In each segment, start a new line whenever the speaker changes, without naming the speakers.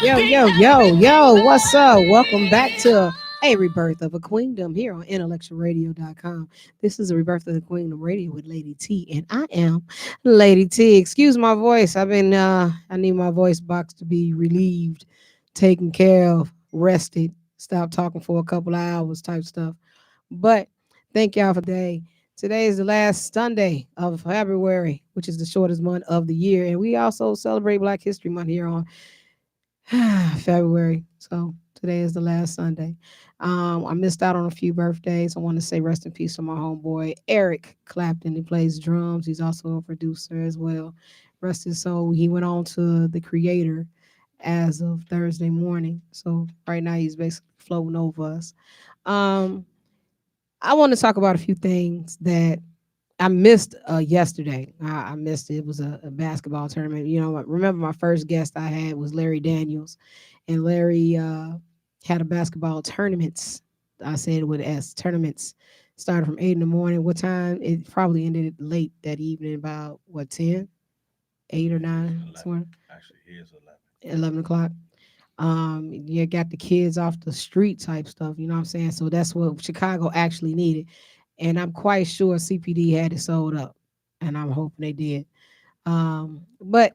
Yo, what's up? Welcome back to a Rebirth of a Queendom here on IntellectualRadio.com. This is a Rebirth of the Queendom radio with Lady T, and I am Lady T. Excuse my voice. I need my voice box to be relieved, taken care of, rested, stop talking for a couple of hours type stuff. But thank y'all for today. Today is the last Sunday of February, which is the shortest month of the year. And we also celebrate Black History Month here on February. So today is the last Sunday. I missed out on a few birthdays. I want to say rest in peace to my homeboy Eric Clapton. He plays drums. He's also a producer as well. Rest his soul. He went on to the Creator as of Thursday morning. So right now he's basically floating over us. Um, I want to talk about a few things that I missed yesterday. I missed it. It was a basketball tournament. You know, I remember my first guest I had was Larry Daniels, and Larry had a basketball tournaments. I said it with S tournaments. Started from 8 in the morning. What time? It probably ended late that evening, about what 10, 8 or 9,
11.
somewhere.
Actually, here's 11.
11 o'clock. You got the kids off the street type stuff. You know what I'm saying? So that's what Chicago actually needed, and I'm quite sure CPD had it sold up, and I'm hoping they did. But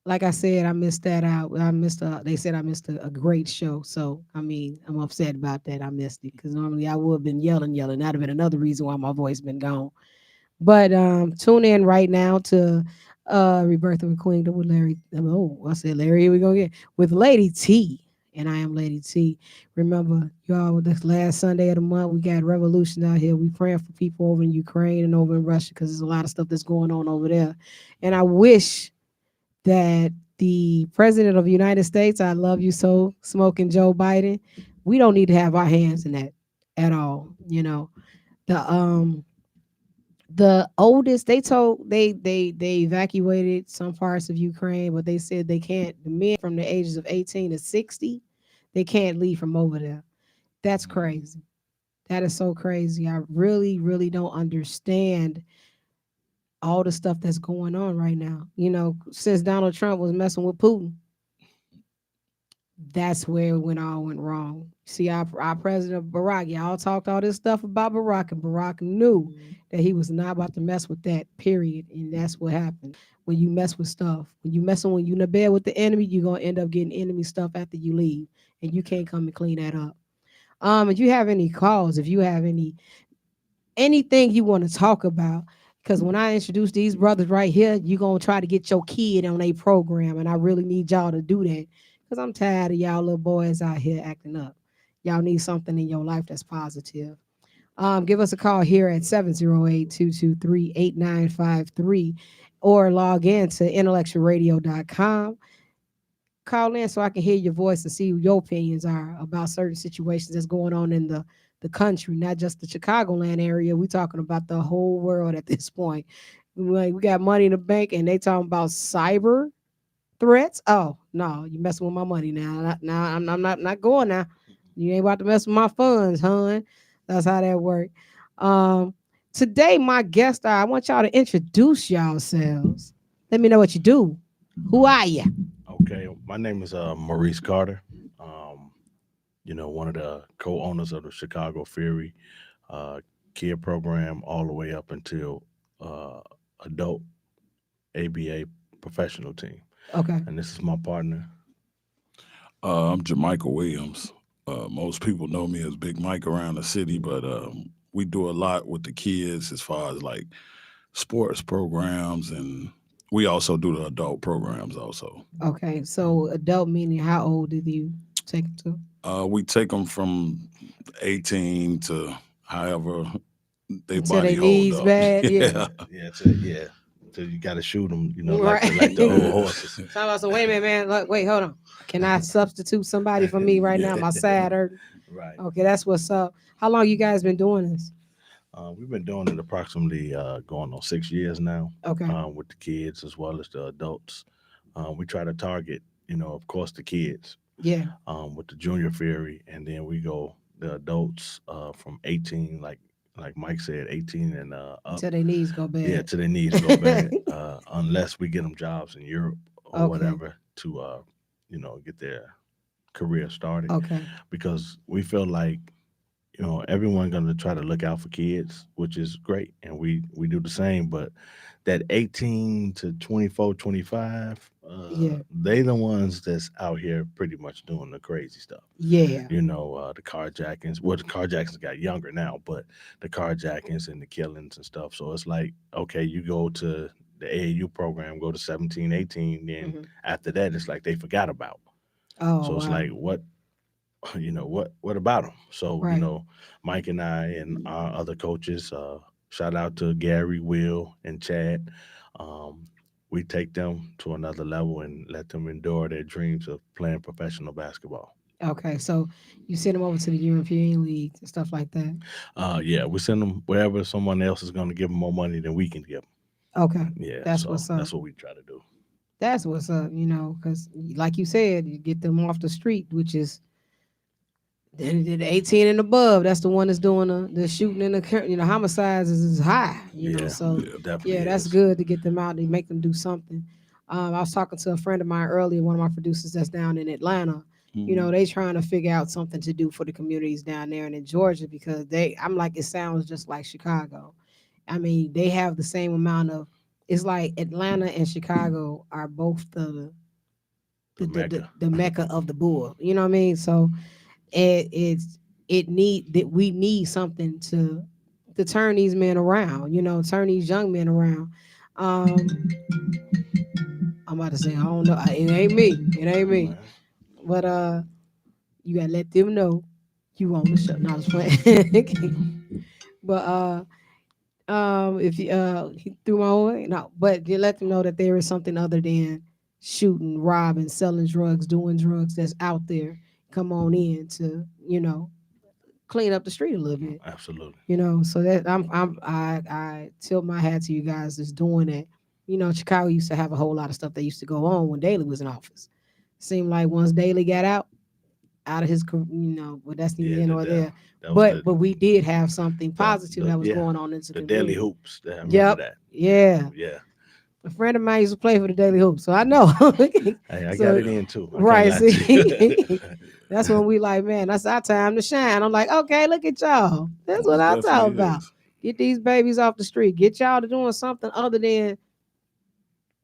like I said, I missed that out. I missed. They said I missed a great show. So I mean, I'm upset about that. I missed it because normally I would have been yelling. That'd have been another reason why my voice been gone. But tune in right now to Rebirth of a Queendom with Larry. Oh, I said Larry, here we go again. With Lady T. And I am Lady T. Remember, y'all, this last Sunday of the month, we got revolution out here. We praying for people over in Ukraine and over in Russia because there's a lot of stuff that's going on over there. And I wish that the president of the United States, I love you so, smoking Joe Biden, we don't need to have our hands in that at all. You know, the oldest they told they evacuated some parts of Ukraine, but they said they can't. The men from the ages of 18 to 60, they can't leave from over there. That's crazy. That is so crazy. I really don't understand all the stuff that's going on right now. You know, since Donald Trump was messing with Putin, that's where all went wrong. See, our president Barack, y'all talked all this stuff about Barack, and Barack knew that he was not about to mess with that, period. And that's what happened. When you mess with stuff, when you in the bed with the enemy, you're gonna end up getting enemy stuff after you leave. And you can't come and clean that up. If you have any calls, if you have anything you want to talk about, because when I introduce these brothers right here, you're gonna try to get your kid on a program, and I really need y'all to do that because I'm tired of y'all little boys out here acting up. Y'all need something in your life that's positive. Give us a call here at 708-223-8953 or log in to intellectualradio.com. Call in so I can hear your voice and see what your opinions are about certain situations that's going on in the country, not just the Chicagoland area. We're talking about the whole world at this point. We got money in the bank and they talking about cyber threats. Oh no, you messing with my money now. I'm not going now. You ain't about to mess with my funds, hon. That's how that work. Um, Today my guest, I want y'all to introduce yourselves. Let me know what you do. Who are you?
Okay, my name is Maurice Carter. Um, one of the co-owners of the Chicago Fury uh, kid program, all the way up until uh, adult ABA professional team.
Okay.
And this is my partner.
I'm Jermichael Williams. Most people know me as Big Mike around the city, but we do a lot with the kids as far as like sports programs, and we also do the adult programs also.
Okay. So adult meaning how old did you take them to?
We take them from 18 to however they
Until they
body hold
knees
up.
bad. Yeah.
Yeah.
Yeah. So you got to shoot them,
Right.
like the old horses.
So I was like, wait a minute, man. Look, wait, hold on. Can I substitute somebody for me right now?
Yeah.
My side hurt.
Right.
Okay, that's what's up. How long you guys been doing this?
We've been doing it approximately going on 6 years now
Okay.
with the kids as well as the adults. We try to target, of course, the kids
Yeah.
with the junior fury, and then we go the adults from 18, like Mike said, 18 and up.
Until their knees go
Yeah,
bad.
till their knees go bad. Unless we get them jobs in Europe or
Okay.
whatever to get their career started,
Okay.
because we feel like everyone going to try to look out for kids, which is great, and we do the same. But that 18 to 24, 25,
Yeah.
they the ones that's out here pretty much doing the crazy stuff.
Yeah.
The carjackings. Well, the carjackings got younger now, but the carjackings and the killings and stuff. So it's like, okay, you go to the AAU program, go to 17, 18, then
Hmm.
after that, it's like they forgot about.
Oh
So it's
wow.
like, what, what about them? So,
Right.
Mike and I and our other coaches, shout out to Gary, Will, and Chad. Um, we take them to another level and let them endure their dreams of playing professional basketball.
Okay. So you send them over to the European leagues and stuff like that.
Yeah, we send them wherever someone else is going to give them more money than we can give them.
Okay.
Yeah,
That's
so
what's up.
that's what we try to do.
That's what's up. Because like you said, you get them off the street, which is the 18 and above. That's the one that's doing the shooting and homicides is high.
Yeah,
So
it definitely
yeah, that's
is.
good to get them out and make them do something. I was talking to a friend of mine earlier, one of my producers that's down in Atlanta.
Mhm.
They trying to figure out something to do for the communities down there and in Georgia because I'm like, it sounds just like Chicago. I mean, they have the same amount of. It's like Atlanta and Chicago are both
The Mecca.
the mecca of the bull. You know what I mean? So it's it need that we need something to turn these men around. Turn these young men around. Um, I'm about to say I don't know. It ain't me. It ain't me.
Man.
But you gotta let them know you on the show. Not just playing. But if you he threw my way, no, but you let them know that there is something other than shooting, robbing, selling drugs, doing drugs that's out there. Come on in to clean up the street a little bit.
Absolutely.
So that I tilt my hat to you guys that's doing that. Chicago used to have a whole lot of stuff that used to go on when Daley was in office. Seemed like once Daley got out of his but that's neither
Yeah,
here nor there.
that was
But we did have something
the
positive
the
that was
yeah
going on into the
the Daily
community.
Hoops. I remember
Yep.
that. Yeah,
Yeah.
yeah.
A friend of mine used to play for the Daily Hoop, so I know.
Hey, I got
So
it in too. I can't
right,
lie to
see,
you.
that's when we like, man, that's our time to shine. I'm like, okay, look at y'all. That's what
Most
I'm talking
definitely
about.
is.
Get these babies off the street. Get y'all to doing something other than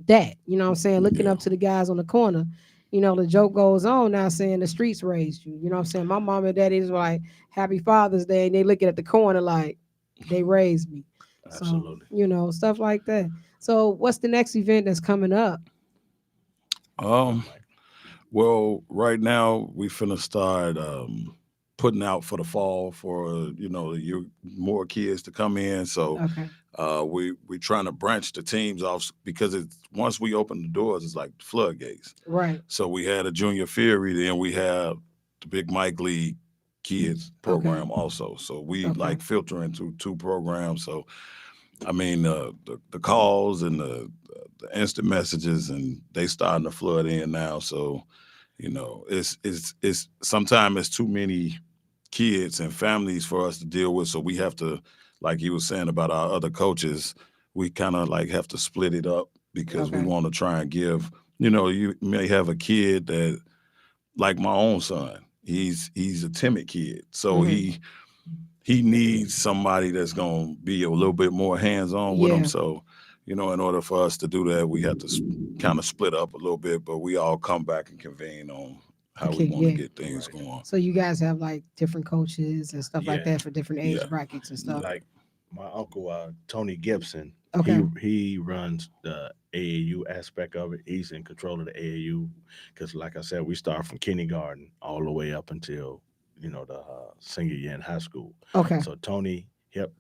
that. You know what I'm saying? Looking
Yeah.
up to the guys on the corner. The joke goes on now saying the streets raised you. You know what I'm saying? My mom and daddy is like, Happy Father's Day, and they looking at the corner like they raised me. So,
Absolutely.
stuff like that. So what's the next event that's coming up?
Go ahead,
Um.
Mike.
Well, right now we finna start putting out for the fall for you more kids to come in. So
Okay.
we trying to branch the teams off because it's once we open the doors, it's like floodgates.
Right.
So we had a junior Fury, then we have the Big Mike League kids
Okay.
program also. So we
Okay.
like filter into two programs. So I mean the calls and the instant messages and they starting to flood in now. So it's sometimes it's too many kids and families for us to deal with. So we have to, like you were saying about our other coaches, we kind of like have to split it up because we
Okay.
want to try and give. You may have a kid that, like my own son, he's a timid kid, so
Hmm.
he needs somebody that's gonna be a little bit more hands on with him.
Yeah.
So. In order for us to do that, we have to kind of split up a little bit, but we all come back and convene on how we
Okay.
want to
Yeah.
get things
Right.
going.
So you guys have like different coaches and stuff like
Yeah.
that for different
Yeah.
age brackets and stuff.
Like my uncle Tony Gibson,
Okay.
he runs the AAU aspect of it. He's in control of the AAU because, like I said, we start from kindergarten all the way up until the senior year in high school.
Okay.
So Tony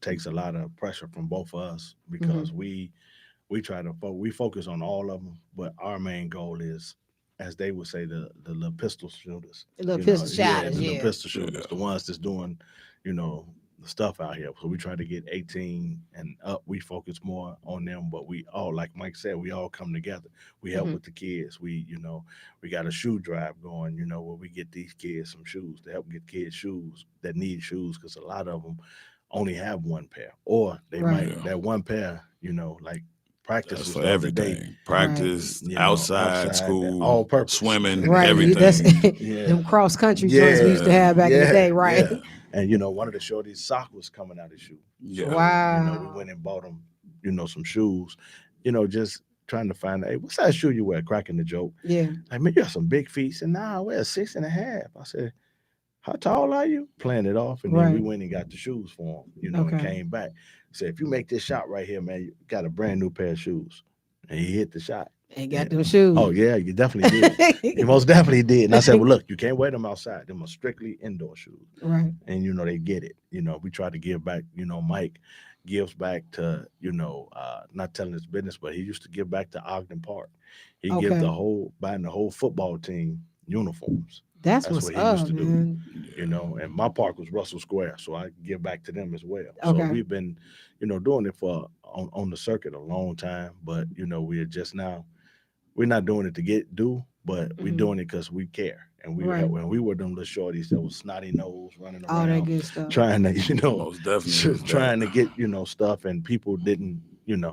takes a lot of pressure from both of us because
Hmm.
we try to we focus on all of them, but our main goal is, as they would say, the little pistol shooters.
The little pistol
Yeah,
shotters.
the little
Yeah.
pistol shooters, the ones that's doing, you know, the stuff out here. So we try to get 18 and up. We focus more on them, but we all, like Mike said, we all come together. We help
Hmm.
with the kids. We got a shoe drive going. Where we get these kids some shoes to help get kids shoes that need shoes because a lot of them only have one pair, or they
Right.
might
Yeah.
that one pair, like Practice
That's
will
for
start today.
everything.
Right.
Practice,
You know,
outside,
outside,
school,
all purpose.
swimming,
Right. That's
everything.
Yeah,
them cross country joints we used to
yeah,
have
Yeah,
back in the
yeah,
day, right?
yeah. And one of the shorties' sock was coming out of shoe.
yeah.
So we
Wow.
went and bought him, some shoes. Just trying to find, hey, what size shoe you wear? Cracking the joke.
Yeah.
Like, man, you got some big feet. And nah, I wear a 6.5. I said, how tall are you? Playing it off, and then we
Right.
went and got the shoes for him, and
Okay.
came back. Said, if you make this shot right here, man, you got a brand new pair of shoes. And he hit the shot.
Ain't got
And
them
oh
shoes.
yeah, you definitely did. You most definitely did. And I said, well, look, you can't wear them outside. Them are strictly indoor shoes.
Right.
And they get it. We try to give back. Mike gives back to not telling his business, but he used to give back to Ogden Park. He give
Okay.
buying the whole football team uniforms.
That's
That's
what's
what he used
up,
to do.
man.
And my park was Russell Square, so I give back to them as well. So
Okay.
we've been, doing it for on the circuit a long time, but we are just now we're not doing it to get do, but we're
Hmm.
doing it because we care. And
Right.
when we were them little shorties that was snotty nose running
All that
around
good stuff.
trying to,
Most definitely was that.
trying to get, stuff, and people didn't, and we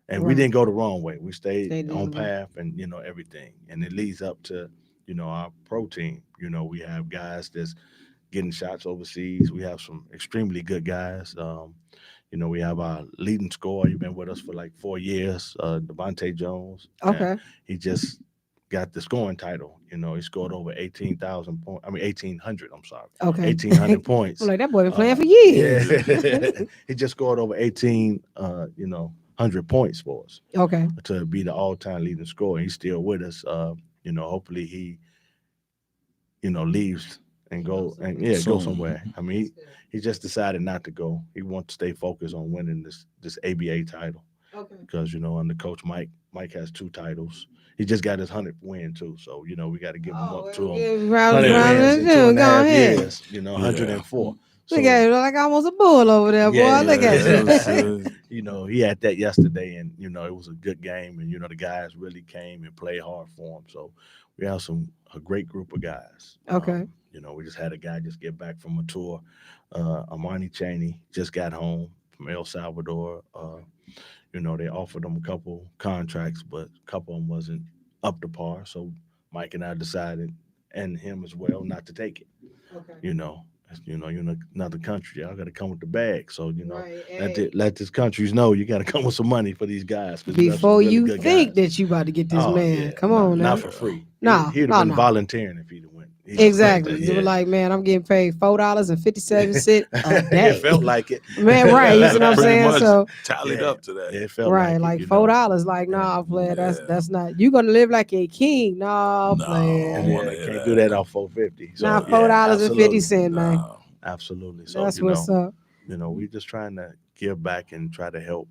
Right.
didn't go the wrong way. We stayed
Stay doing
on
the work.
path, and everything. And it leads up to, our pro team. We have guys that's getting shots overseas. We have some extremely good guys. We have our leading scorer. He's been with us for like 4 years, Devontae Jones.
Okay.
He just got the scoring title. He scored over 18,000 points. I mean, 1,800. I'm sorry,
Okay.
1,800
I'm
points.
like, that boy been playing for
Yeah,
years.
he just scored over 1,800 points for us
Okay.
to be the all-time leading scorer. He's still with us. Hopefully he leaves and go and go
Soon.
somewhere. I mean, he just decided not to go. He wants to stay focused on winning this ABA title
Okay.
because under Coach Mike has 2 titles. He just got his 100th win too, so we got to give him
Oh,
up
well,
to him.
give round
100
round
wins
Yeah,
in two and a
Go
half
ahead.
years.
yeah.
104.
Look at
So
you, like almost a bull over there, boy.
yeah,
Look at
Yes,
you.
he had that yesterday, and it was a good game, and the guys really came and played hard for him. So we have a great group of guys.
Okay.
We just had a guy just get back from a tour. Amani Chaney just got home from El Salvador. They offered him a couple contracts, but a couple of them wasn't up to par. So Mike and I decided, and him as well, not to take it.
Okay.
You know, you're in another country. Y'all got to come with the bag. So
Right.
let
Hey,
let these countries know you got to come with some money for these guys because you have some
before
really
you
good
think
guys.
that you about to get this
Oh
man,
yeah,
come on
not
now.
for
yeah.
free.
No,
He'd have
no,
been
no.
volunteering if he'd have went. He'd have went
Exactly.
that.
They were
Yeah.
like, man, I'm getting paid $4.57 a
It felt
day.
like it.
Man, right. You see what I'm
Pretty
saying?
much
So
tallied
Yeah,
up to that.
it felt
right,
like it.
like $4. Like,
Yeah.
nah, player,
Yeah.
that's not you gonna live like a king. Nah,
No, I don't
player.
want to
Yeah,
hear
can't do that
that.
off 450.
Nah,
So
four
yeah,
dollars and fifty
absolutely,
cent, man.
No.
absolutely. So
That's what's up.
we just trying to give back and try to help,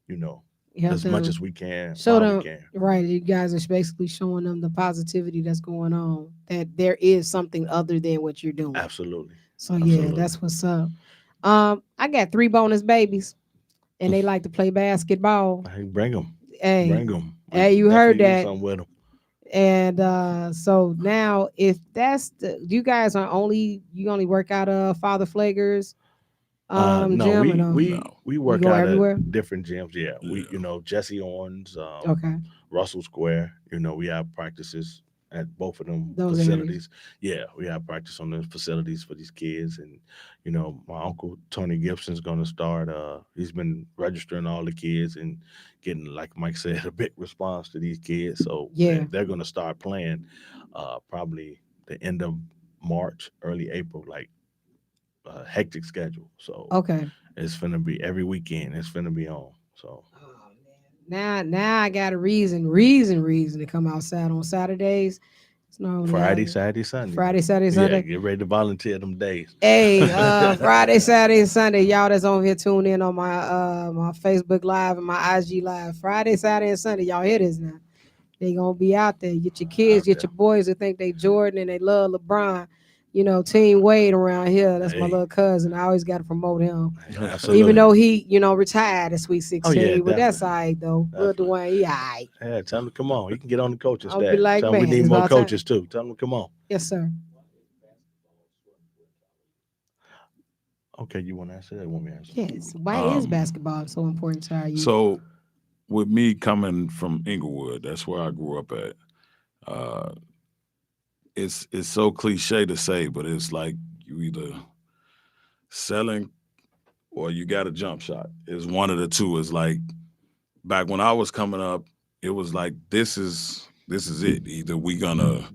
you know,
You have
as much
to
as we can
show
while we
them
can.
right. You guys are basically showing them the positivity that's going on. That there is something other than what you're doing.
Absolutely,
So yeah,
absolutely.
that's what's up. I got 3 bonus babies and they like to play basketball.
Hey, bring them,
Hey,
bring them. We
hey,
can
you heard
definitely do
that.
something with them.
And so now if that's you guys are you only work out of Father Flager's
No,
gym or
we
no?
we
No.
we
You
work
go
out at
everywhere?
different gyms. Yeah, we
Yeah.
Jesse Owens,
Okay.
Russell Square. We have practices at both of them
Those areas.
facilities. Yeah, we have practice on the facilities for these kids, and my uncle Tony Gibson's going to start. He's been registering all the kids and getting, like Mike said, a big response to these kids. So
Yeah.
they're going to start playing probably the end of March, early April, like hectic schedule. So
Okay.
it's gonna be every weekend. It's gonna be on. So
Oh man. Now I got a reason to come outside on Saturdays. It's normally
Friday,
out
Saturday, Sunday.
Friday, Saturday,
Yeah,
Sunday.
get ready to volunteer them days.
Hey, Friday, Saturday, and Sunday. Y'all that's on here tune in on my Facebook Live and my IG Live. Friday, Saturday, and Sunday. Y'all hear this now. They gonna be out there. Get your kids,
Out
get
there.
your boys that think they Jordan and they love LeBron. Team Wade around here. That's my
Hey,
little cousin. I always got to promote him. Even
absolutely.
though he, retired at Sweet
Oh yeah,
16, but that's all
definitely,
right though. Little
definitely.
Dwayne, he all right.
Yeah, tell them to come on. He can get on the coaching
I'll be
staff.
like,
Tell him we
man,
need
it's
more
about time.
coaches too. Tell them to come on.
Yes, sir.
Okay, you want to answer that? Want me to answer?
Yes. Why is
Um,
basketball so important to our youth?
so with me coming from Inglewood, that's where I grew up at. Uh, it's so cliche to say, but it's like you either selling or you got a jump shot. It's one of the two. It's like back when I was coming up, it was like this is it. Either we gonna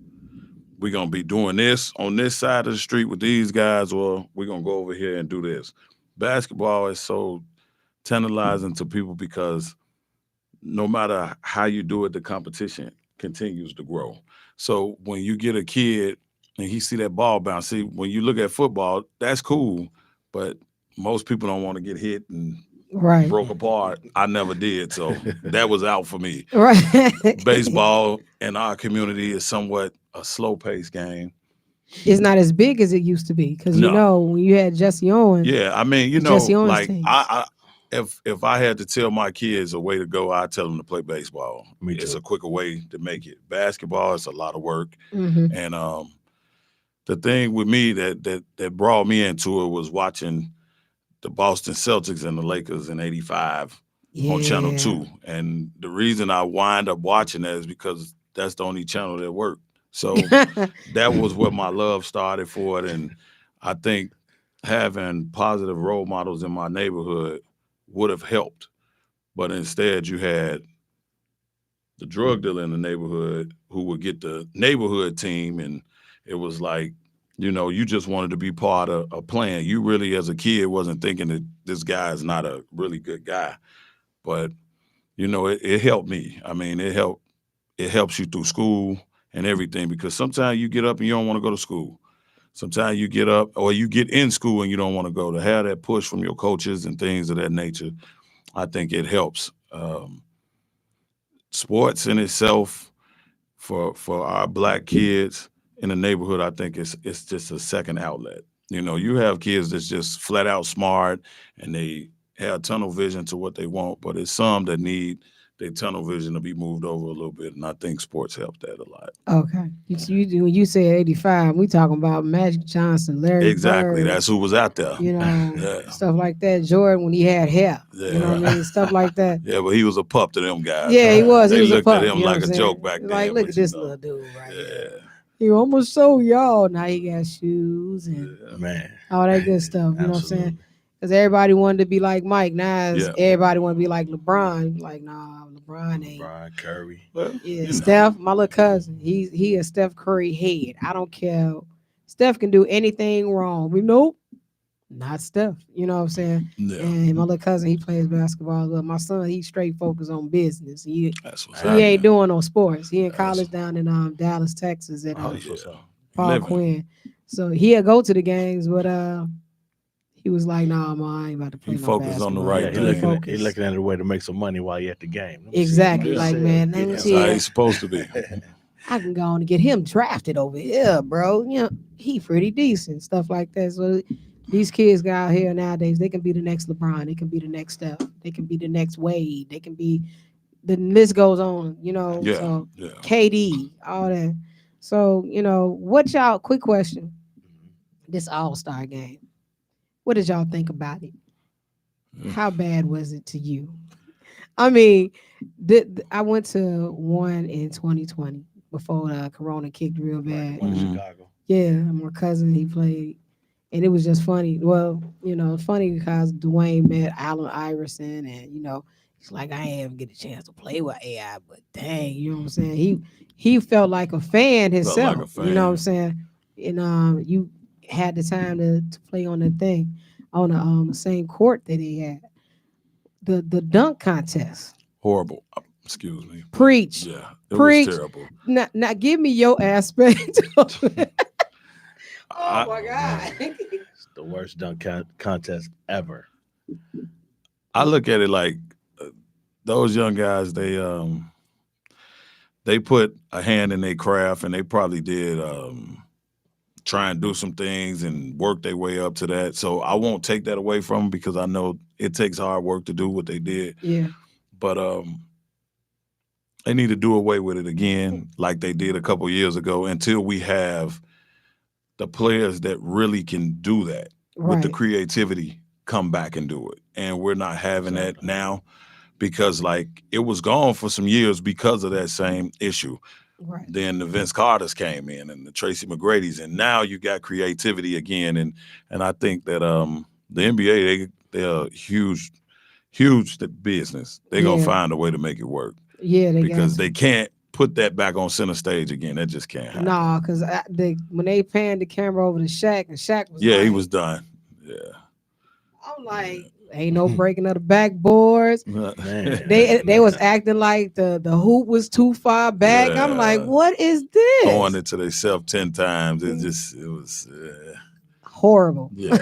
be doing this on this side of the street with these guys, or we're gonna go over here and do this. Basketball is so tantalizing to people because no matter how you do it, the competition continues to grow. So when you get a kid and he see that ball bounce, see when you look at football, that's cool, but most people don't want to get hit and
Right.
broke apart. I never did, so that was out for me.
Right.
Baseball in our community is somewhat a slow paced game.
It's not as big as it used to be because
No,
when you had Jesse Owens,
yeah, I mean,
the Jesse Owens
like
team.
if I had to tell my kids a way to go, I'd tell them to play baseball.
Me
It's
too.
a quicker way to make it. Basketball is a lot of work,
Hmm.
and the thing with me that brought me into it was watching the Boston Celtics and the Lakers in '85 on Channel
Yeah.
2. And the reason I wind up watching that is because that's the only channel that worked. So that was where my love started for it. And I think having positive role models in my neighborhood would have helped. But instead, you had the drug dealer in the neighborhood who would get the neighborhood team. And it was like, you just wanted to be part of a plan. You really, as a kid, wasn't thinking that this guy is not a really good guy. But, it helped me. I mean, it helps you through school and everything because sometimes you get up and you don't want to go to school. Sometimes you get up or you get in school and you don't want to go. To have that push from your coaches and things of that nature, I think it helps. Sports in itself for our black kids in the neighborhood, I think it's just a second outlet. You have kids that's just flat out smart and they have tunnel vision to what they want, but it's some that need their tunnel vision to be moved over a little bit, and I think sports help that a lot.
Okay. When you said 85, we talking about Magic Johnson, Larry
Exactly,
Bird,
that's who was out there. Yeah,
stuff like that. Jordan when he had hair, what I
yeah,
mean? Stuff like that.
yeah. But he was a pup to them guys.
Yeah, he was. He
They
was a
looked at
pup.
him
You know what
like
I'm
a
saying?
joke back
Like,
then.
look
But
at this little dude right here.
yeah,
He almost so y'all. Now he got shoes and
yeah,
Man,
all that good stuff. You know what I'm saying?
absolutely.
Because everybody wanted to be like Mike. Now
yeah.
everybody want to be like LeBron. Like, nah, LeBron ain't.
LeBron, Curry.
Well,
Yeah, Steph, my little cousin, he a Steph Curry head. I don't care. Steph can do anything wrong. We nope, not Steph. You know what I'm saying?
yeah.
And my little cousin, he plays basketball. But my son, he straight focused on business.
That's what's
He ain't
happening.
doing no sports. He in
That's
college down in Dallas, Texas at
Oh,
oh
that's what's
yeah,
up.
Paul
living.
Quinn. So he'll go to the games, but he was like, nah, ma, I ain't about to
He
play no
focused on the
basketball.
right
Yeah, he
He
thing.
focused.
looking at a way to make some money while you're at the game. Let me see what
Exactly.
this
Like,
sell.
man, let
Get
me
him.
That's how
tell
he's supposed to be.
I can go on and get him drafted over here, bro. He pretty decent, stuff like that. So these kids got out here nowadays, they can be the next LeBron, they can be the next Steph, they can be the next Wade, they can be the list goes on.
Yeah,
So
yeah.
KD, all that. So, what y'all quick question. This all-star game. What did y'all think about it? How bad was it to you? I mean, I went to one in 2020 before the corona kicked real
Right, the
bad.
one in
Mhm.
Chicago.
Yeah, my cousin he played, and it was just funny. Well, funny because Dwayne met Allen Iverson, and he's like, I ain't ever get a chance to play with AI, but dang, you know what I'm saying? He felt like a fan
Felt like a
himself. You know what I'm
fan.
saying? And you had the time to play on the thing on the same court that he had the dunk contest.
Horrible. Excuse me. But
Preach,
yeah, it was
preach.
terrible.
Now give me your aspect of it. Oh
I
my God.
It's the worst dunk contest ever.
I look at it like those young guys. They put a hand in their craft, and they probably did try and do some things and work their way up to that. So I won't take that away from them because I know it takes hard work to do what they did.
Yeah.
But they need to do away with it again, like they did a couple years ago, until we have the players that really can do that with the
Right.
creativity come back and do it. And we're not having that
Exactly.
now because like it was gone for some years because of that same issue.
Right.
Then the Vince Carters came in and the Tracy McGrady's, and now you got creativity again. And I think that the NBA they're huge business. They're gonna
Yeah.
find a way to make it work
Yeah, they got
because
to.
they can't put that back on center stage again. That just can't happen.
Nah, because when they panned the camera over to Shaq, and Shaq was
Yeah, he
like,
was done. Yeah.
I'm like, ain't no breaking of the backboards.
Man.
They was acting like the hoop was too far back. I'm like,
Yeah.
what is
Throwing
this?
it to themselves 10 times. It was
Horrible.
yeah.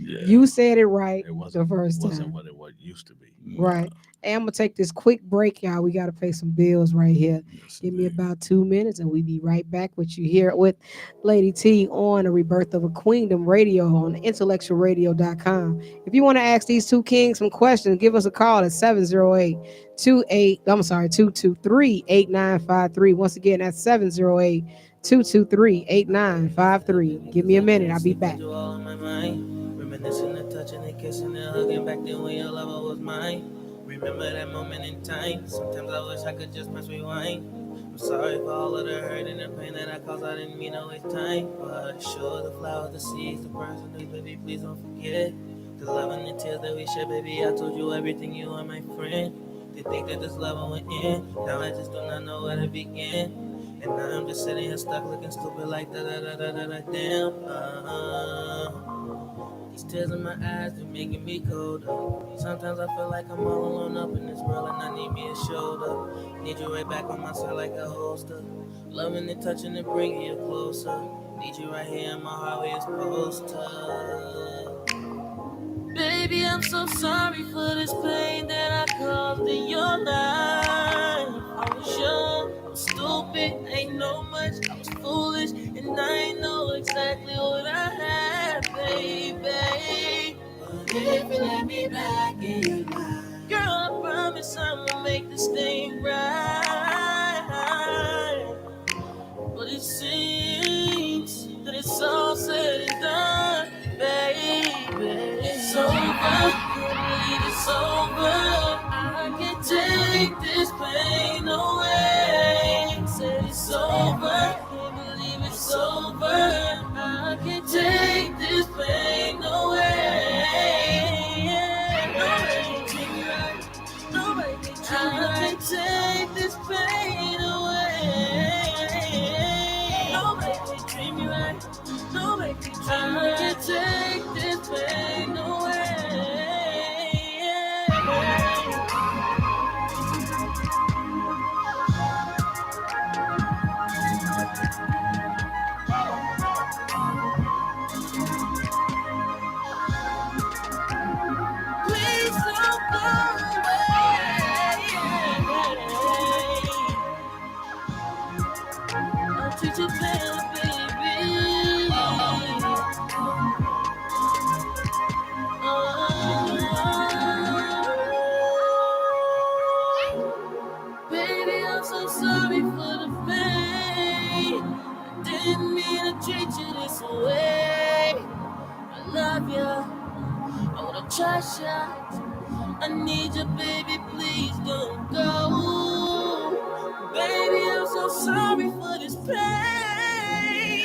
Yeah.
You said it right
It
the
wasn't
first
wasn't
time.
what it used to be.
Right. Hey, I'm gonna take this quick break, y'all. We gotta pay some bills right here.
Yes,
Give me
indeed.
about 2 minutes and we be right back with you here with Lady T on the Rebirth of a Queendom radio on IntellectualRadio.com. If you want to ask these two kings some questions, give us a call at 708-223-8953. Once again, that's 708-223-8953. Give me a minute, I'll be back.
Reminiscing the touching and kissing and hugging back then when your lover was mine. Remember that moment in time. Sometimes I wish I could just press rewind. I'm sorry for all of the hurt and the pain that I caused. I didn't mean to waste time. But sure, the flowers, the seeds, the person who, baby, please don't forget. The love and the tears that we shared, baby. I told you everything, you are my friend. They think that this love went in. Now I just do not know where to begin. And now I'm just sitting here stuck looking stupid like da da da da da da damn. These tears in my eyes, they're making me colder. Sometimes I feel like I'm all alone up in this world and I need me a shoulder. Need you right back on my side like a holster. Loving and touching and bringing you closer. Need you right here in my heart where you're supposed to. Baby, I'm so sorry for this pain that I caused in your life. I was young, I was stupid, ain't know much, I was foolish, and I ain't know exactly what I had, baby. But if you let me back in your life, girl, I promise I'ma make this thing right. But it seems that it's all said and done, baby. It's over, can't believe it's over. I can't take this pain away. Said it's over, can't believe it's over. I can't take this pain away. Nobody can treat me right. Nobody can treat me right. I can't take this pain away. Nobody can treat me right. Nobody can treat me right. I can't take this pain away. Please don't go away. I'll treat you better, baby. Baby, I'm so sorry for the pain. I didn't mean to treat you this way. I love you, I wanna trust you. I need you, baby, please don't go. Baby, I'm so sorry for this pain.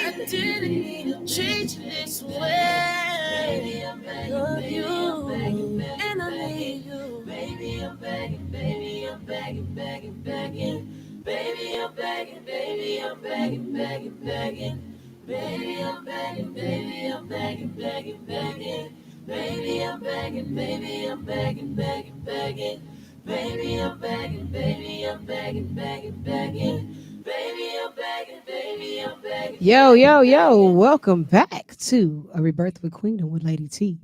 I didn't mean to treat you this way. Baby, I'm begging, love baby, you, I'm begging, begging, and I need you. Baby, I'm begging, baby, I'm begging, begging, begging. Baby, I'm begging, baby, I'm begging, begging, begging. Baby, I'm begging, baby, I'm begging, begging, begging. Baby, I'm begging, baby, I'm begging, begging, begging. Baby, I'm begging, baby, I'm begging, begging, begging. Baby, I'm begging, baby, I'm begging.
Yo. Welcome back to A Rebirth of a Queendom with Lady T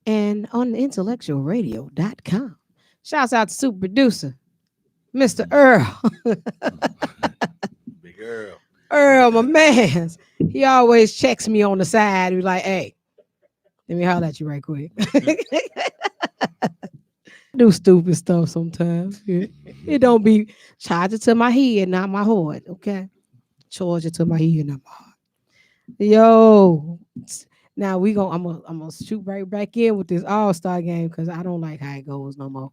and on IntellectualRadio.com. Shouts out to super producer, Mr. Earl.
Big Earl.
Earl, my man. He always checks me on the side. He's like, hey, let me holler at you right quick. Do stupid stuff sometimes. Yeah. It don't be charge it to my head, not my heart. Okay. Charge it to my head, not my heart. Yo. Now I'm gonna shoot right back in with this all-star game because I don't like how it goes no more.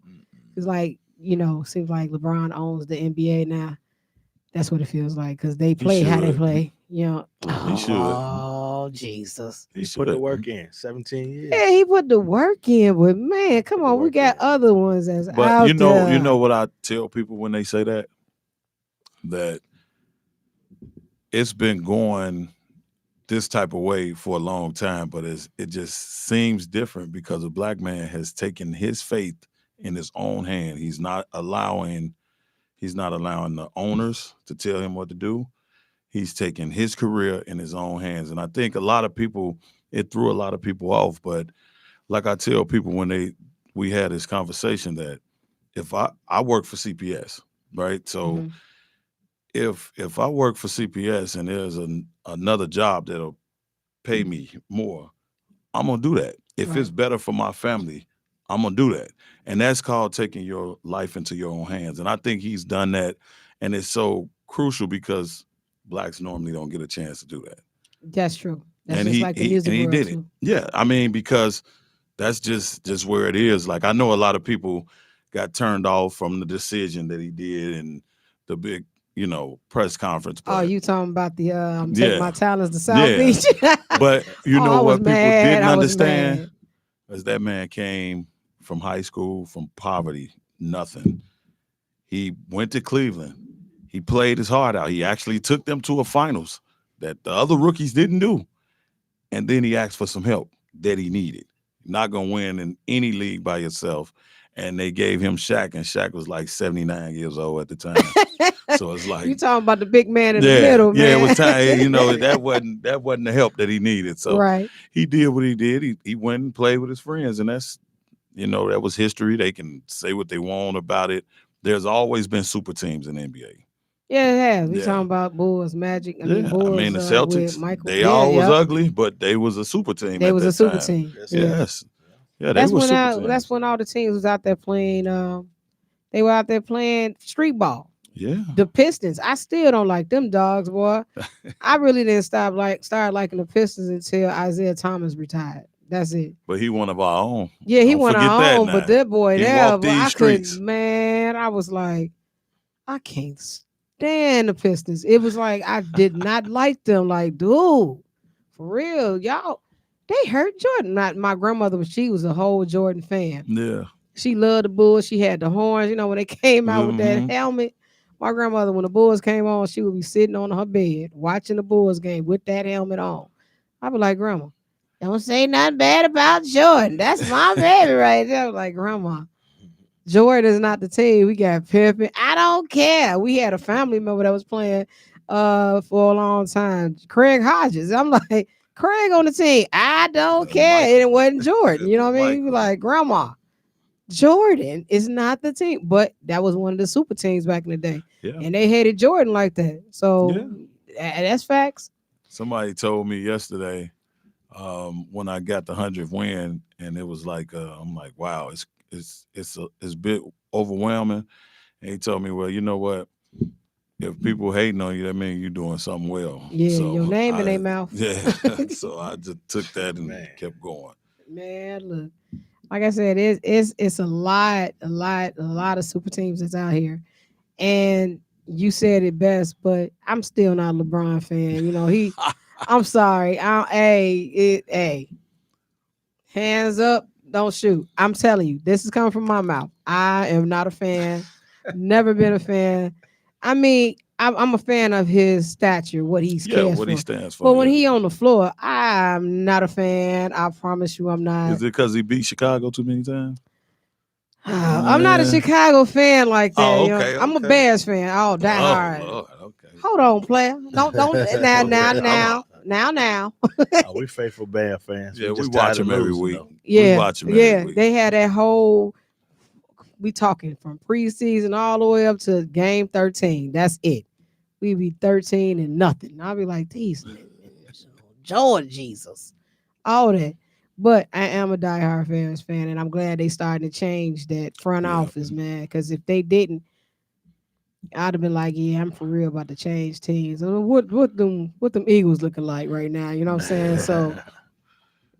It's like seems like LeBron owns the NBA now. That's what it feels like because they
He
play how they
should.
play.
He should.
Oh Jesus.
He
He
put the
should.
work in 17
Yeah,
years.
he put the work in, but man, come
Put the
on, we
work
got
in.
other ones that's
But
out
you
there.
know what I tell people when they say that it's been going this type of way for a long time, but it just seems different because a black man has taken his faith in his own hand. He's not allowing the owners to tell him what to do. He's taking his career in his own hands. And I think a lot of people, it threw a lot of people off. But like I tell people when we had this conversation that if I work for CPS, right? So
Hmm.
if I work for CPS and there's another job that'll pay me more, I'm gonna do that. If it's
Right.
better for my family, I'm gonna do that. And that's called taking your life into your own hands. And I think he's done that. And it's so crucial because blacks normally don't get a chance to do that.
That's true. That's
And
just like the music
he
world
did it.
too.
Yeah. I mean, because that's just where it is. Like I know a lot of people got turned off from the decision that he did and the big, press conference.
Oh,
But
you talking about the I'm taking my
yeah,
talents to South
yeah.
Beach?
But you
Oh,
know
I was
what people
mad.
didn't
I was
understand
mad.
is that man came from high school, from poverty, nothing. He went to Cleveland. He played his heart out. He actually took them to a finals that the other rookies didn't do. And then he asked for some help that he needed. Not gonna win in any league by yourself. And they gave him Shaq, and Shaq was like 79 years old at the time. So it's like,
You talking about the big man in the
yeah,
middle,
yeah, it was
man.
time. That wasn't the help that he needed. So
Right.
he did what he did. He went and played with his friends, and that was history. They can say what they want about it. There's always been super teams in the NBA.
Yeah, it has. We
Yeah,
talking about Bulls, Magic. I mean
yeah. I mean
Bulls
the
with
Celtics,
Michael.
they
Yeah,
all was
yep.
ugly, but they was a super team
They
at
was a
that
super
time.
team.
Yes,
Yeah.
sir.
Yes, yeah, they were super
That's
teams.
when all the teams was out there playing they were out there playing street ball.
Yeah,
The Pistons. I still don't like them dogs, boy. I really didn't start liking the Pistons until Isaiah Thomas retired. That's it.
but he one of our own.
Yeah, he
Don't
went
forget that
on, but
now.
that boy
He
there,
walked
but
these
I couldn't,
streets.
man. I was like, I can't stand the Pistons. It was like I did not like them. Like, dude, for real, y'all, they hurt Jordan. Not my grandmother, but she was a whole Jordan fan.
Yeah.
She loved the Bulls. She had the horns. When they came out with that
Hmm.
helmet, my grandmother, when the Bulls came on, she would be sitting on her bed watching the Bulls game with that helmet on. I'd be like, Grandma, don't say nothing bad about Jordan. That's my baby right there. I was like, Grandma, Jordan is not the team. We got Pippen. I don't care. We had a family member that was playing for a long time. Craig Hodges. I'm like, Craig on the team. I don't care. And
Michael.
it wasn't Jordan.
It
You know
was
what I mean? You be
Michael.
like, Grandma, Jordan is not the team. But that was one of the super teams back in the day.
Yeah.
And they hated Jordan like that. So
Yeah.
that's facts.
Somebody told me yesterday when I got the 100th win, and it was like I'm like, wow, it's a bit overwhelming. And he told me, well, you know what? If people hating on you, that means you're doing something well.
Yeah, your
So
name in their mouth.
yeah, so I just took that and
Man.
kept going.
Man, look. Like I said, it's a lot of super teams that's out here. And you said it best, but I'm still not a LeBron fan. I'm sorry. Hey, hands up, don't shoot. I'm telling you, this is coming from my mouth. I am not a fan. Never been a fan. I mean, I'm a fan of his stature, what he
Yeah,
cares
what
for.
he stands for.
But when
Yeah.
he on the floor, I'm not a fan. I promise you, I'm not.
Is it because he beat Chicago too many times?
I'm not a
Yeah.
Chicago fan like that.
Oh, okay,
I'm a
okay.
Bears fan. Oh, die
Oh
hard.
Lord, okay.
Hold on, player. Don't now now
Okay,
now now now.
We faithful band fans.
Yeah, we
just
watch
tired of
him every
losing,
week.
though.
We
Yeah,
watch him every
yeah.
week.
They had that whole. We talking from preseason all the way up to game 13. That's it. We be 13 and nothing. I'll be like these niggas, Lord Jesus, all that. But I am a diehard Bears fan, and I'm glad they starting to change that front
Yeah.
office, man. Because if they didn't, I'd have been like, yeah, I'm for real about to change teams. I mean, what them Eagles looking like right now? You know what I'm saying? So,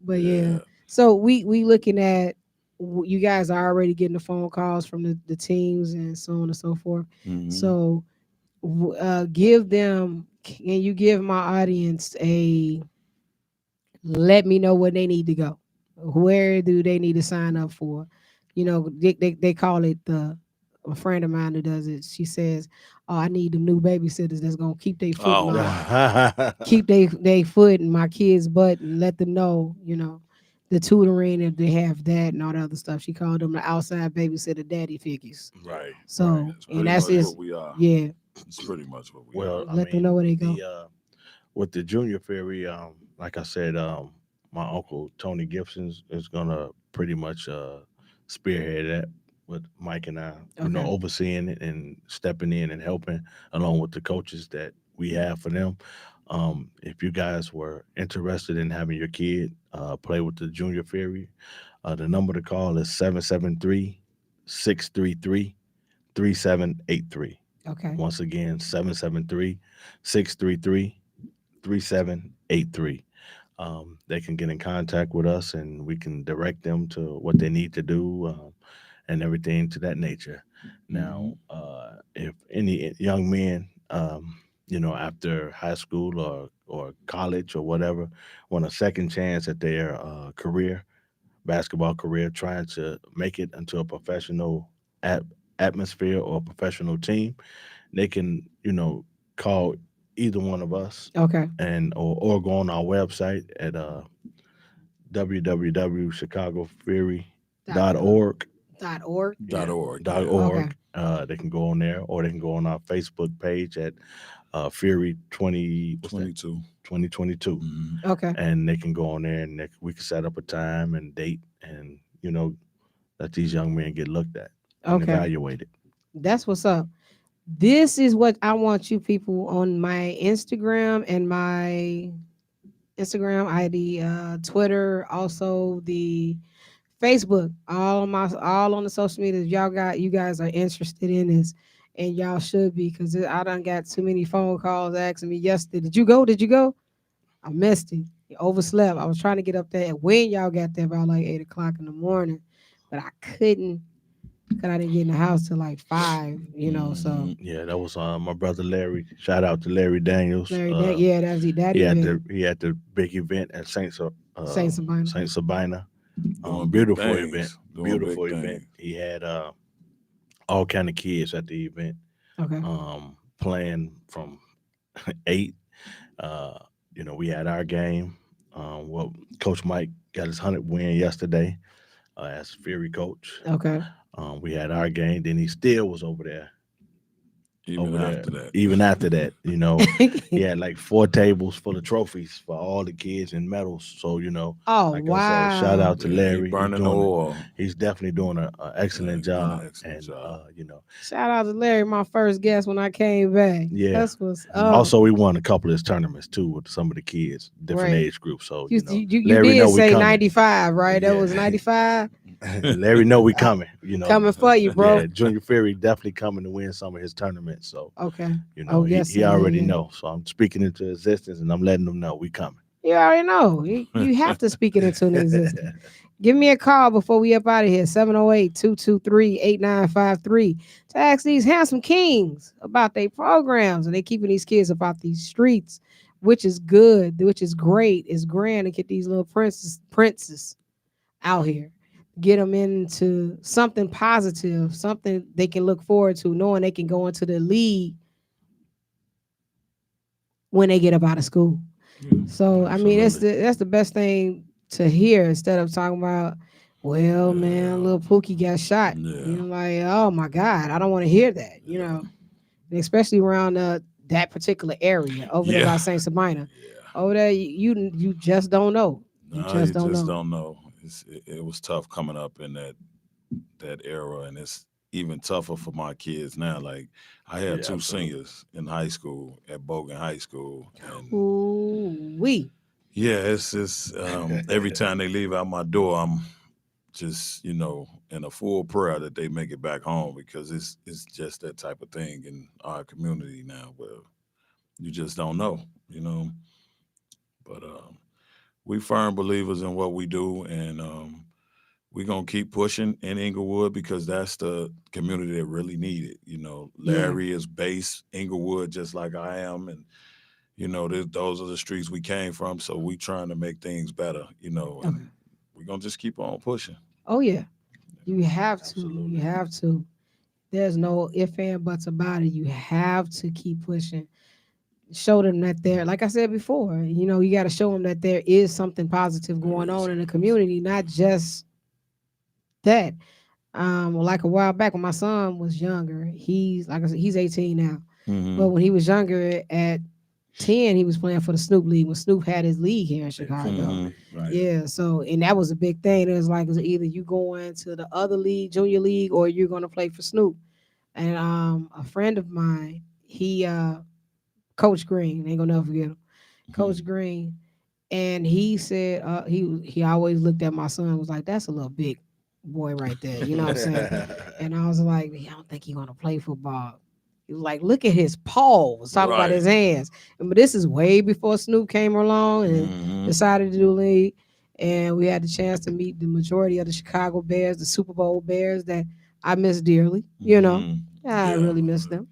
but yeah.
Yeah.
So we looking at you guys are already getting the phone calls from the teams and so on and so forth.
Hmm.
So give them. Can you give my audience a let me know where they need to go? Where do they need to sign up for? You know, they call it the. A friend of mine that does it. She says, "Oh, I need the new babysitters that's gonna keep their foot in
Oh
my
my.
keep they foot in my kids' butt and let them know, you know, the tutoring if they have that and all the other stuff." She called them the outside babysitter daddy figures.
Yeah.
Right, right.
So
That's
and
pretty
that's
much
just
what we are.
yeah,
It's pretty much what we
Well,
are.
I
let them know
mean,
where they go.
the with the junior ferry, like I said, my uncle Tony Gibson's is gonna pretty much spearhead that with Mike and I,
Okay.
overseeing it and stepping in and helping along with the coaches that we have for them. If you guys were interested in having your kid play with the junior ferry, the number to call is 773-633-3783.
Okay.
Once again, 773-633-3783. They can get in contact with us and we can direct them to what they need to do, and everything to that nature.
Hmm.
Now, if any young men, after high school or college or whatever, want a second chance at their basketball career, trying to make it into a professional at- atmosphere or professional team, they can, call either one of us
Okay.
and or go on our website at
Dot com.
www.chicagoferry.org.
Dot org.
Dot
Yeah,
org.
dot
Yeah.
Okay.
org. They can go on there, or they can go on our Facebook page at Fury 20. What's that?
22.
2022,
Hmm.
Okay.
and they can go on there and we can set up a time and date, and let these young men get looked at and
Okay.
evaluated.
That's what's up. This is what I want you people on my Instagram and my Instagram ID, Twitter, also the Facebook, all on the social medias. You guys are interested in this, and y'all should be because I done got too many phone calls asking me yesterday. Did you go? Did you go? I missed it. Overslept. I was trying to get up there when y'all got there about like 8 o'clock in the morning, but I couldn't because I didn't get in the house till like 5. So
Hmm.
Yeah, that was my brother Larry. Shout out to Larry Daniels.
Larry, yeah, that's that event,
He had the big event at
Saint Sabina.
Saint Sabina.
Doing big
Beautiful event.
things. Doing big
Beautiful event.
things.
He had all kind of kids at the event,
Okay,
playing from 8. Uh, we had our game. Well, Coach Mike got his 100th win yesterday as Fury coach.
okay.
We had our game. Then he still was
Even
over there.
after that.
Even after that, he had like 4 tables full of trophies for all the kids and medals. So,
Oh
like I said, shout
wow!
out to
Yeah, he
Larry.
burning the oil.
He's definitely doing an
Yeah,
excellent
he's doing
job.
an excellent
And
job.
Shout out to Larry, my first guest when I came back.
yeah.
That's what's
Mhm.
up.
Also, we won a couple of his tournaments too with some of the kids, different
Right.
age groups. So,
You
Larry
did
know we
say
coming.
95, right? That
Yeah.
was 95.
Larry know we
Uh,
coming.
coming for you, bro.
Yeah, Junior Fury definitely coming to win some of his tournaments. So,
Okay. Oh yes,
he
sir.
already
Yeah.
know. So I'm speaking into existence and I'm letting them know we coming.
You already know. You have to speak it into an existence. Give me a call before we up out of here. 708-223-8953 to ask these handsome kings about their programs. And they keeping these kids about these streets, which is good, which is great. It's grand to get these little princes out here. Get them into something positive, something they can look forward to, knowing they can go into the league when they get up out of school.
Yeah,
So I mean,
absolutely.
that's the best thing to hear instead of talking about, well, man,
Yeah,
little Pookie got shot.
yeah,
Like, oh my God, I don't want to hear that.
yeah,
And especially around that particular area over there
yeah,
by Saint Sabina.
yeah.
Over there, you just don't know. You
No,
just
you
don't
just
know.
don't know. It was tough coming up in that era, and it's even tougher for my kids now. Like I had
Yeah,
two
absolutely.
seniors in high school at Bogan High School, and
Ooh wee.
yeah, it's every time they leave out my door, I'm just in a full prayer that they make it back home because it's just that type of thing in our community now where you just don't know. But we firm believers in what we do, and we're gonna keep pushing in Inglewood because that's the community that really need it. You know,
Yeah.
Larry is based Inglewood just like I am, and you know, those are the streets we came from. So we trying to make things better. You know,
Okay.
and we're gonna just keep on pushing.
Oh yeah.
You
You have to. You
Absolutely.
have to. There's no if and buts about it. You have to keep pushing. Show them that there, like I said before, you got to show them that there is something positive
know,
going
there is.
on in the community, not just that. Like a while back when my son was younger, he's like I said, he's 18 now. But
Mm-hmm.
when he was younger at 10, he was playing for the Snoop League when Snoop had his league here in
Yeah, the
Chicago.
football
Mm-hmm.
league. Right.
Yeah, so and that was a big thing. It was like either you going to the other league, junior league, or you're gonna play for Snoop. And a friend of mine, he Coach Green, ain't gonna never forget him.
Mm-hmm.
Coach Green, and he said he always looked at my son and was like, "That's a little big boy right there." You know what I'm saying? And I was like, "I don't think he's gonna play football." He was like, "Look at his paws." Talking about
Right.
his hands. But this is way before Snoop came along and
Mm-hmm.
decided to do league. And we had the chance to meet the majority of the Chicago Bears, the Super Bowl Bears that I miss dearly.
Mm-hmm.
I
Yeah.
really miss them.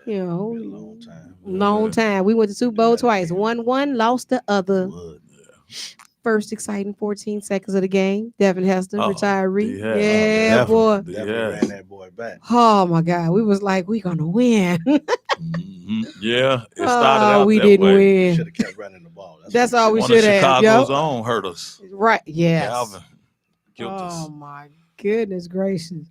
Yeah,
You
it'll be
know,
a long time.
long
Yeah.
time. We went to
We
Super
do
Bowl
that
twice.
again.
Won one, lost the other.
Would.
First exciting 14 seconds of the game. Devin Hester,
Oh,
retiree.
D Hester.
Yeah,
Definitely,
boy.
D
definitely ran
Hester.
that boy back.
Oh my God. We was like, we gonna win.
Mm-hmm. Yeah, it started
Oh,
out
we
that
didn't
way.
We
win.
should have kept running the ball. That's
That's
what we
all we
should
One
have
of
should
done.
have.
Chicago's
Yo.
own hurt us.
Right. Yes.
Calvin killed
Oh
us.
my goodness gracious.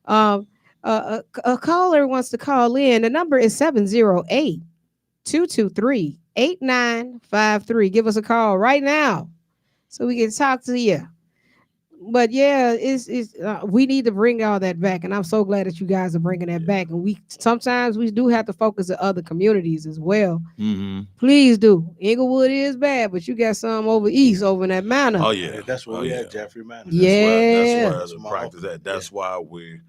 Um a caller wants to call in. The number is 708-223-8953. Give us a call right now so we can talk to you. But yeah, it's we need to bring all that back, and I'm so glad that you guys are bringing that
Yeah.
back. And we sometimes we do have to focus on other communities as well.
Mm-hmm.
Please do. Inglewood is bad, but you got some over east, over in that manor.
Oh
Yeah,
yeah.
that's where
Oh
we
yeah.
at, Jeffrey Manor.
That's
Yeah,
where
That's
the
my
practice
uncle.
at. That's why we're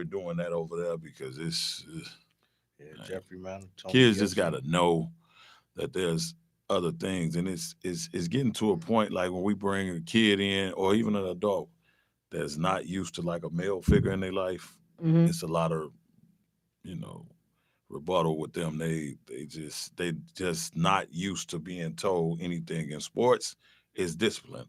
doing that over there because
Yeah, Jeffrey Manor. Tony
kids just
Gilson.
got to know that there's other things, and it's getting to a point like when we bring a kid in or even an adult that's not used to like a male figure in their life.
hmm
It's a lot of you know rebuttal with them. They just not used to being told anything in sports is discipline.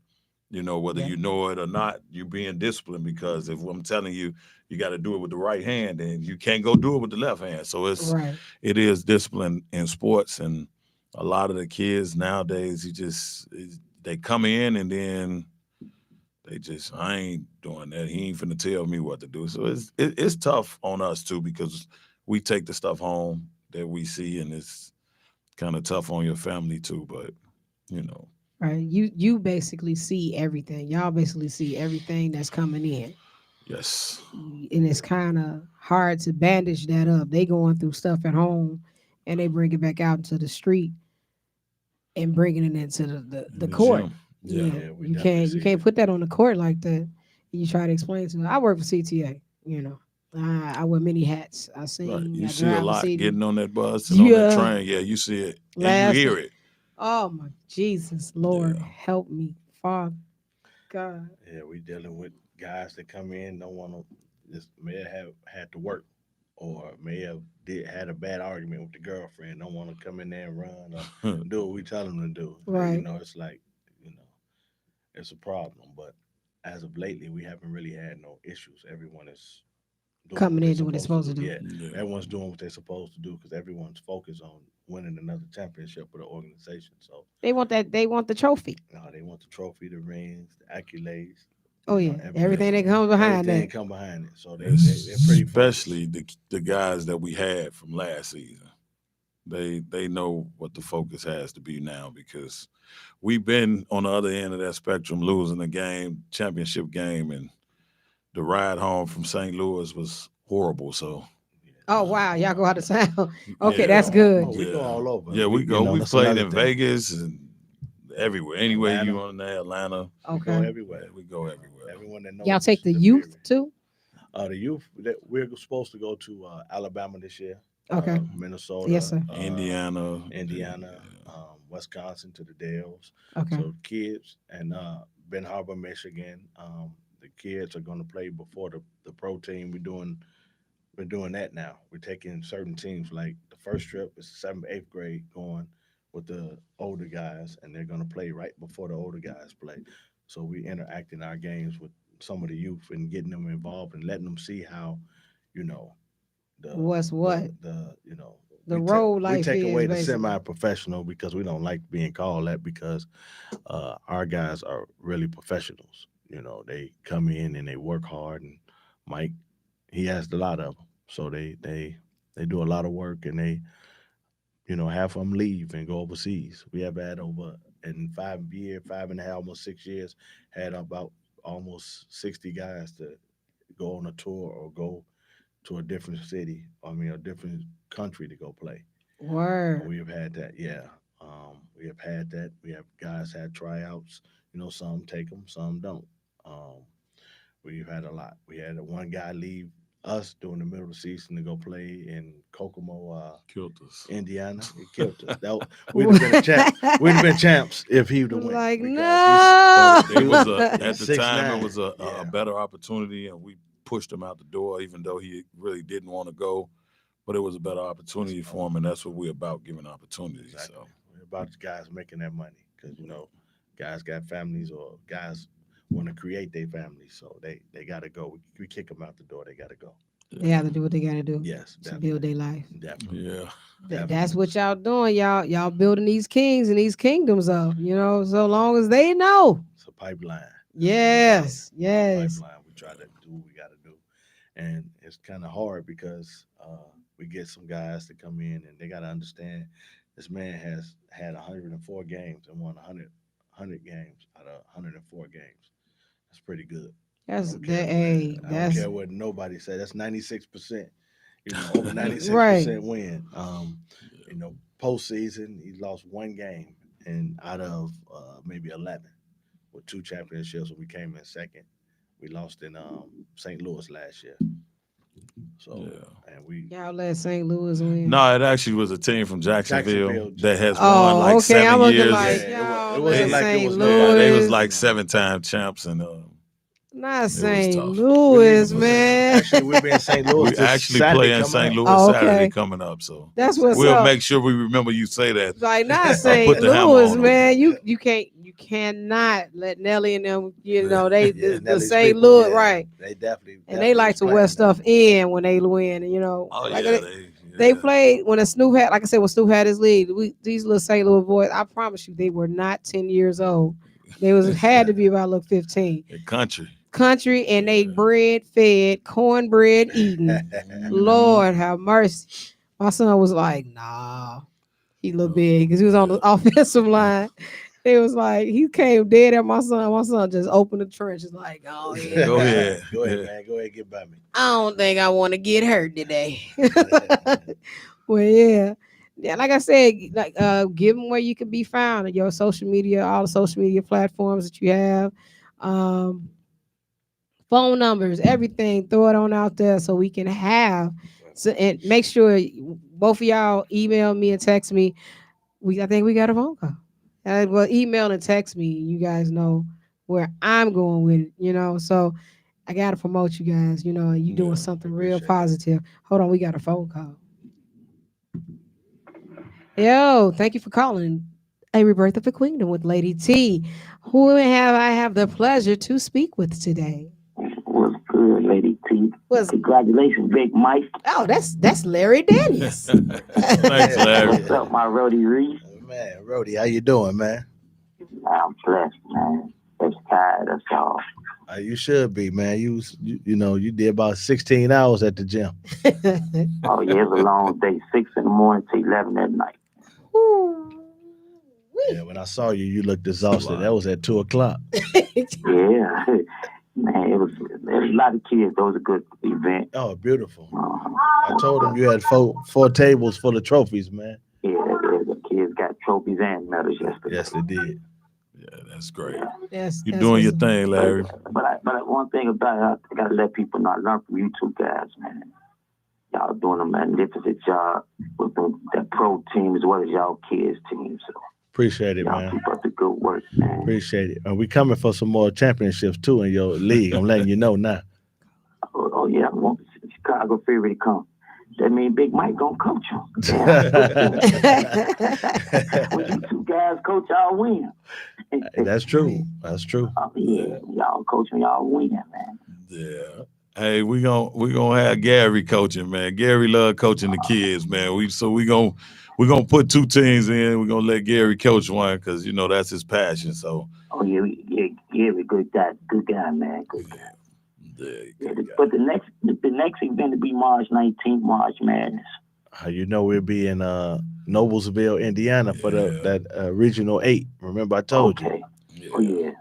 You know, whether
yeah,
you know it or not, you're being disciplined because if I'm telling you you got to do it with the right hand and you can't go do it with the left hand. So
right.
it is discipline in sports and a lot of the kids nowadays they come in and then they just I ain't doing that. He ain't finna tell me what to do. So it's tough on us too because we take the stuff home that we see and it's kind of tough on your family too. But you know,
Right. You basically see everything. Y'all basically see everything that's coming in.
yes,
And it's kind of hard to bandage that up. They going through stuff at home and they bring it back out into the street and bringing it into
in
the
the
court.
gym, yeah,
Yeah,
Yeah, we
you
definitely
can't
see it.
put that on the court like that. You try to explain to them. I work for CTA. I wear many hats.
right. You
I
see a
drive a
lot
city.
getting on that bus and on that
Yeah,
train. Yeah, you see it and you
last.
hear it.
Oh my Jesus, Lord,
Yeah,
help me, Father God.
Yeah, we dealing with guys that come in don't want to just may have had to work or may have had a bad argument with the girlfriend. Don't want to come in there and run or do what we tell them to do.
Right,
It's like you know it's a problem. But as of lately, we haven't really had no issues. Everyone is doing what
coming
they're
into what they're
supposed to
supposed
do.
to do.
Yeah,
yeah,
everyone's doing what they're supposed to do because everyone's focused on winning another championship with the organization. So
They want that. They want the trophy.
they want the trophy, the rings, the accolades.
Oh yeah,
yeah.
everything that comes behind
Everything
that.
come behind it. So they're pretty focused.
Especially the guys that we had from last season. They know what the focus has to be now because we've been on the other end of that spectrum, losing a game, championship game, and the ride home from St. Louis was horrible. So
Yeah,
Oh
that's
wow, y'all go out of town. Okay,
we
yeah,
that's
go.
good.
Oh, we go
yeah,
all over.
yeah. We go. We've
That's
played
another
in
thing.
Vegas and everywhere, anywhere you
Atlanta,
want to Atlanta.
we go
Okay,
everywhere.
Yeah, we go everywhere.
Everyone that
y'all
knows
take the
the
youth
Fury.
too.
The youth that we're supposed to go to Alabama this year,
Okay, yes
Minnesota,
sir.
Indiana,
Indiana, Wisconsin to the Dells.
Okay,
So kids and Ben Harbor, Michigan, the the kids are going to play before the pro team. We're doing that now. We're taking certain teams. Like the first trip is seventh, eighth grade going with the older guys, and they're going to play right before the older guys play. So we interact in our games with some of the youth and getting them involved and letting them see how, you know, the
What's what the
we take
role
we
life
take
is
away the
basically.
semi-professional because we don't like being called that because our guys are really professionals. They come in and they work hard, and Mike, he has a lot of them, so they do a lot of work, and they half of them leave and go overseas. We have had over in 5 years, 5.5, almost 6 years, had about almost 60 guys to go on a tour or go to a different city. I mean, a different country to go play.
Word.
We have had that, yeah. We have had that. We have guys had tryouts. Some take them, some don't. Um, we've had a lot. We had one guy leave us during the middle of the season to go play in Kokomo,
Killed us.
Indiana. He killed us. We'd have been a champ. We'd have been champs if he would have went
Like
because
no.
But it was
he's
at the time it
6'9".
was a
Yeah,
better opportunity, and we pushed him out the door, even though he really didn't want to go. But it was a better opportunity for him, and that's what we're about, giving opportunities.
exactly.
So
We're about the guys making that money because guys got families or guys want to create their families, so they got to go. We kick them out the door. They got to go.
They have to do what they gotta do
Yes,
to build
definitely,
their life.
definitely,
yeah,
That's
definitely.
what y'all doing. Y'all building these kings and these kingdoms up. So long as they know.
It's a pipeline. That's what we call it.
Yes,
It's a
yes.
pipeline. We try to do what we got to do, and it's kind of hard because we get some guys to come in and they got to understand this man has had 104 games and won 100 games out of 104 games. That's pretty good. I
That's
don't care
that.
what
Hey,
I don't
that's
care what nobody say. That's 96%. Over ninety six
right.
percent win. Postseason he lost one game and out of maybe 11 with two championships when we came in second. We lost in St. Louis last year. So
yeah.
and we
Y'all let St. Louis win.
No, it actually was a team from Jacksonville
Jacksonville.
that has won
Oh,
like
okay. I'm
7
looking
years.
Yeah,
like
it
y'all
wasn't
let
They,
like it
St.
was
yeah,
nobody
they was
Louis.
like
else.
7-time champs, and
Not
it was
St.
tough.
We
Louis,
leaving.
man.
Actually, we'll be in St. Louis
We
this
actually
Saturday
play in
coming
St.
up.
Louis
Oh,
Saturday
okay.
coming up, so
In
That's
St.
what's
we'll
Louis.
up.
make sure we remember you say that.
Like not
Put
St.
the hammer
Louis,
on them.
man.
Yeah,
You cannot let Nelly and them. They
yeah,
the
Nelly's
St.
people.
Louis,
Yeah,
right?
they definitely
And they like
was
to wear
planting that.
stuff in when they win.
Oh
Like
yeah,
they played when a Snoop had, like I said, when Snoop had his lead. These little St. Louis boys, I promise you, they were not 10 years old. They had to be about 15.
in country.
Country and they
Yeah.
bread fed, cornbread eating.
Mhm.
Lord have mercy. My son was like, nah, he looked
Oh,
big because he was on the
yeah.
offensive line. It was like he came dead at my son. My son just opened the trenches like, oh yeah,
Go
man.
ahead.
Go ahead,
Yeah.
man. Go ahead, get by me.
I don't think I want to get hurt today. Well, yeah. Yeah, like I said, like give them where you can be found, your social media, all the social media platforms that you have. Um, phone numbers, everything, throw it on out there so we can have. So and make sure both of y'all email me and text me. I think we got a phone call. Well, email and text me. You guys know where I'm going with it. So I gotta promote you guys. And you doing
Yeah.
something
We
real
appreciate that.
positive. Hold on, we got a phone call. Yo, thank you for calling. A Rebirth of a Queendom with Lady T. Who I have the pleasure to speak with today?
What's good, Lady T?
Was
Congratulations, Big Mike.
that's Larry Daniels.
Thanks,
Yeah,
Larry.
What's up, my roadie Reese?
man, Rody, how you doing, man?
I'm blessed, man. That's tired, that's all.
You should be, man. You did about 16 hours at the gym.
Oh, yeah, it's a long day, 6 in the morning to 11 at night.
Yeah, when I saw you, you looked exhausted. That was at 2 o'clock.
Yeah, man, it was a lot of kids. That was a good event.
Oh, beautiful.
Uh,
I told him you had four tables full of trophies, man.
yeah, the kids got trophies and medals yesterday.
Yes, they did.
Yeah, that's great.
That's
You're doing your
what's-
thing, Larry.
But one thing about it, I gotta let people know, I learned from you two guys, man. Y'all doing a magnificent job with that pro team as well as y'all kids team. So
Appreciate it,
y'all
man.
keep up the good work. work, man.
Appreciate it. And we coming for some more championships too in your league. I'm letting you know now.
Oh yeah, I want the Chicago Fury to come. That mean Big Mike gonna coach him. When you two guys coach, y'all win.
That's true. That's true.
Oh yeah, y'all coaching, y'all win, man.
Yeah. Hey, we gonna have Gary coaching, man. Gary love coaching the kids, man. We gonna put two teams in. We're gonna let Gary coach one because that's his passion. So
Oh yeah, we good guy, man, good guy.
yeah,
But the next event will be March 19th, March Madness.
We'll be in Noblesville, Indiana for that regional 8. Remember I told you.
Okay. Oh yeah.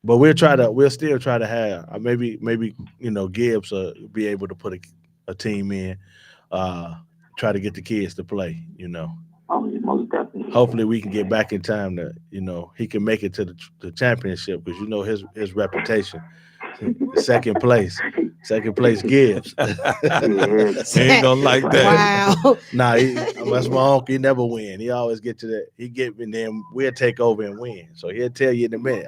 But we'll still try to have maybe Gibbs be able to put a team in, try to get the kids to play.
Oh, yeah, most definitely.
Hopefully we can get back in time to he can make it to the championship because his reputation. Second place Gibbs.
he ain't gonna like that.
Wow.
Nah, that's my uncle. He never win. He always get to that. He get and then we'll take over and win. So he'll tell you in a minute.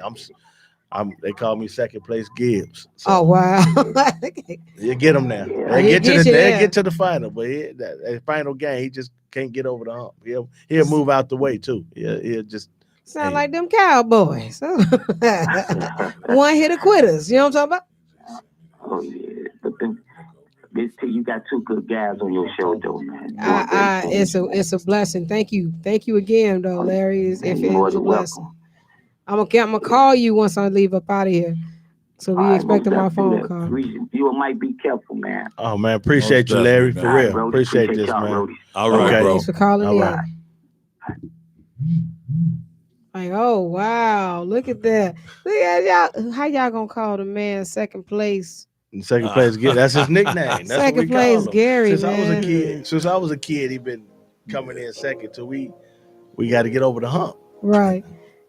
They call me second place Gibbs. So
Oh wow.
you get him now.
Yeah.
They
He'll get you there.
get to the final, but that final game he just can't get over the hump. He'll move out the way too. He'll just
Sound like them Cowboys. One hit quitters. You know what I'm talking about?
Oh yeah. But you got two good guys on your show though, man.
It's a blessing. Thank you again though, Larry.
Man, you're more
It's a
than
blessing.
welcome.
I'm gonna call you once I leave up out of here. So
All
be
right,
expecting my
most
phone
definitely.
call.
You might be careful, man.
oh man, appreciate you, Larry, for
All
All right,
real.
bro.
Appreciate this,
y'all,
man.
Brody.
All right,
Okay.
bro.
Thanks for calling
All
in.
right.
Like, oh wow, look at that. Look at y'all. How y'all gonna call the man second place?
And second place, that's his nickname. That's
Second
what we
place,
call him.
Gary,
Since I was a
man.
kid, he been coming in second. So we got to get over the hump.
Right.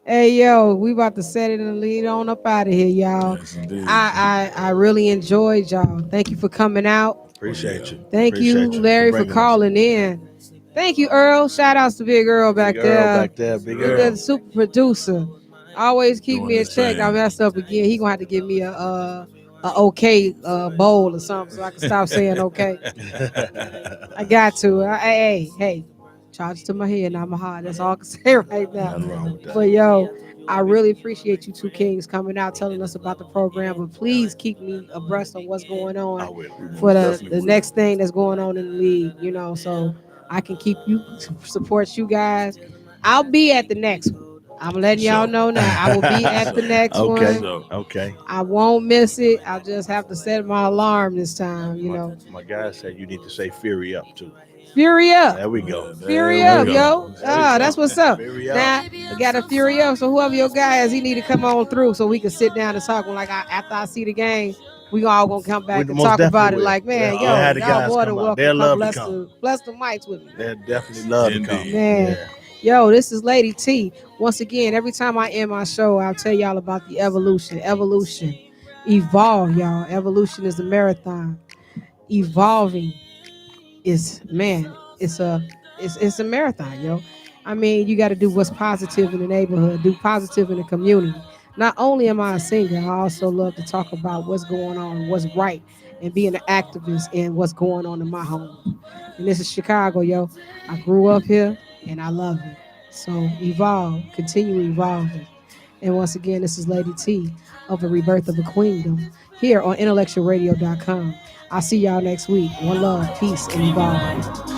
Hey yo, we about to set it and lead on up out of here, y'all.
Yes, indeed.
I really enjoyed y'all. Thank you for coming out.
Appreciate you.
Thank you,
Appreciate
Larry, for
bringing us.
calling in. Thank you, Earl. Shout outs to Big Earl back
Big Earl
there.
back there, Big
He's
Earl.
the super producer. Always keep
Doing
me in
his
check. I
thing.
messed up again. He gonna have to give me a okay bowl or something so I can stop saying okay. I got to. Hey, charge to my head, not my heart. That's all I can say right now.
Nothing wrong with that.
But yo, I really appreciate you two kings coming out telling us about the program. But please keep me abreast on what's going
I
on
will.
for
Definitely
the
will.
next thing that's going on in the league. So I can keep you support you guys. I'll be at the next one. I'm letting y'all know now. I will be at the next
Okay.
one.
Okay.
I won't miss it. I'll just have to set my alarm this time.
My guy said you need to say Fury up too.
Fury up.
There we go.
Fury
There
up,
we
yo.
go.
That's what's up.
Fury up.
Now, we got a Fury up. So whoever your guy is, he need to come on through so we can sit down and talk. After I see the game, we all gonna come back
We
and
most
talk about
definitely
it.
will.
Like, man,
We'll
yo,
have the
y'all
guys
more than
come out.
welcome.
They'll
Come
love to come.
bless the mics with me.
They definitely love to come.
Indeed.
Man. Yo, this is Lady T. Once again, every time I end my show, I'll tell y'all about the evolution. Evolution. Evolve, y'all. Evolution is a marathon. Evolving is, man, it's a marathon, yo. I mean, you got to do what's positive in the neighborhood, do positive in the community. Not only am I a singer, I also love to talk about what's going on, what's right, and being an activist in what's going on in my home. And this is Chicago, yo. I grew up here and I love it. So evolve, continue evolving. And once again, this is Lady T of the Rebirth of a Queendom here on IntellectualRadio.com. I'll see y'all next week. One love, peace, and evolve.